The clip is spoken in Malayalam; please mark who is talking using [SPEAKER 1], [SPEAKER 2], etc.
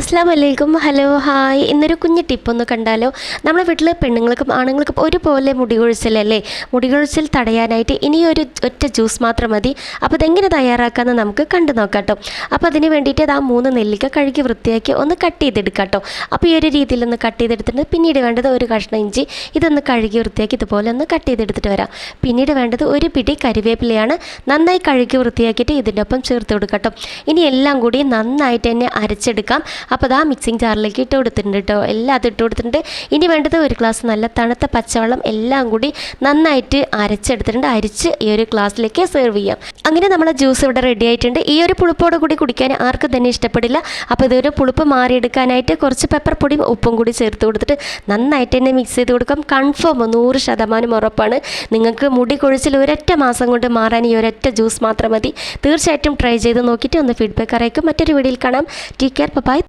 [SPEAKER 1] അസ്സലാമു അലൈക്കും. Hello, hi. ഇന്നൊരു കുഞ്ഞ് ടിപ്പൊന്ന് കണ്ടാലോ? നമ്മളെ വീട്ടിൽ പെണ്ണുങ്ങൾക്കും ആണുങ്ങൾക്കും ഒരുപോലെ മുടി കൊഴിച്ചിലല്ലേ? മുടി കൊഴിച്ചിൽ തടയാനായിട്ട് ഇനിയൊരു ഒറ്റ ജ്യൂസ് മാത്രം മതി. അപ്പോൾ ഇതെങ്ങനെ തയ്യാറാക്കാമെന്ന് നമുക്ക് കണ്ടു നോക്കാം കേട്ടോ. അപ്പോൾ അതിന് വേണ്ടിയിട്ട് അത് 3 നെല്ലിക്ക കഴുകി വൃത്തിയാക്കി ഒന്ന് കട്ട് ചെയ്തെടുക്കാം കേട്ടോ. അപ്പോൾ ഈ ഒരു രീതിയിലൊന്ന് കട്ട് ചെയ്തെടുത്തിട്ട് പിന്നീട് വേണ്ടത് ഒരു കഷ്ണം ഇഞ്ചി, ഇതൊന്ന് കഴുകി വൃത്തിയാക്കി ഇതുപോലെ ഒന്ന് കട്ട് ചെയ്തെടുത്തിട്ട് വരാം. പിന്നീട് വേണ്ടത് ഒരു പിടി കരിവേപ്പിലയാണ്. നന്നായി കഴുകി വൃത്തിയാക്കിയിട്ട് ഇതിൻ്റെ ഒപ്പം ചേർത്ത് കൊടുക്കാം കേട്ടോ. ഇനി എല്ലാം കൂടി നന്നായിട്ട് തന്നെ അരച്ചെടുക്കാം. അപ്പോൾ അതാ മിക്സിങ് ജാറിലേക്ക് ഇട്ട് കൊടുത്തിട്ടുണ്ട് കേട്ടോ. എല്ലാം അത് ഇട്ട് കൊടുത്തിട്ടുണ്ട്. ഇനി വേണ്ടത് ഒരു ഗ്ലാസ് നല്ല തണുത്ത പച്ചവെള്ളം എല്ലാം കൂടി നന്നായിട്ട് അരച്ചെടുത്തിട്ടുണ്ട്. അരിച്ച് ഈ ഒരു ഗ്ലാസ്സിലേക്ക് സെർവ് ചെയ്യാം. അങ്ങനെ നമ്മളെ ജ്യൂസ് ഇവിടെ റെഡി ആയിട്ടുണ്ട്. ഈ ഒരു പുളിപ്പോട് കൂടി കുടിക്കാൻ ആർക്കും തന്നെ ഇഷ്ടപ്പെടില്ല. അപ്പോൾ ഇതൊരു പുളിപ്പ് മാറിയെടുക്കാനായിട്ട് കുറച്ച് പെപ്പർ പൊടിയും ഉപ്പും കൂടി ചേർത്ത് കൊടുത്തിട്ട് നന്നായിട്ട് തന്നെ മിക്സ് ചെയ്ത് കൊടുക്കാം. കൺഫേം 100% ഉറപ്പാണ്. നിങ്ങൾക്ക് മുടി കൊഴിച്ചിൽ ഒരൊറ്റ മാസം കൊണ്ട് മാറാൻ ഈ ഒരൊറ്റ ജ്യൂസ് മാത്രം മതി. തീർച്ചയായിട്ടും ട്രൈ ചെയ്ത് നോക്കിയിട്ട് ഒന്ന് ഫീഡ്ബാക്ക് അറിയിക്കും. മറ്റൊരു വീഡിയോയിൽ കാണാം. Take care, by.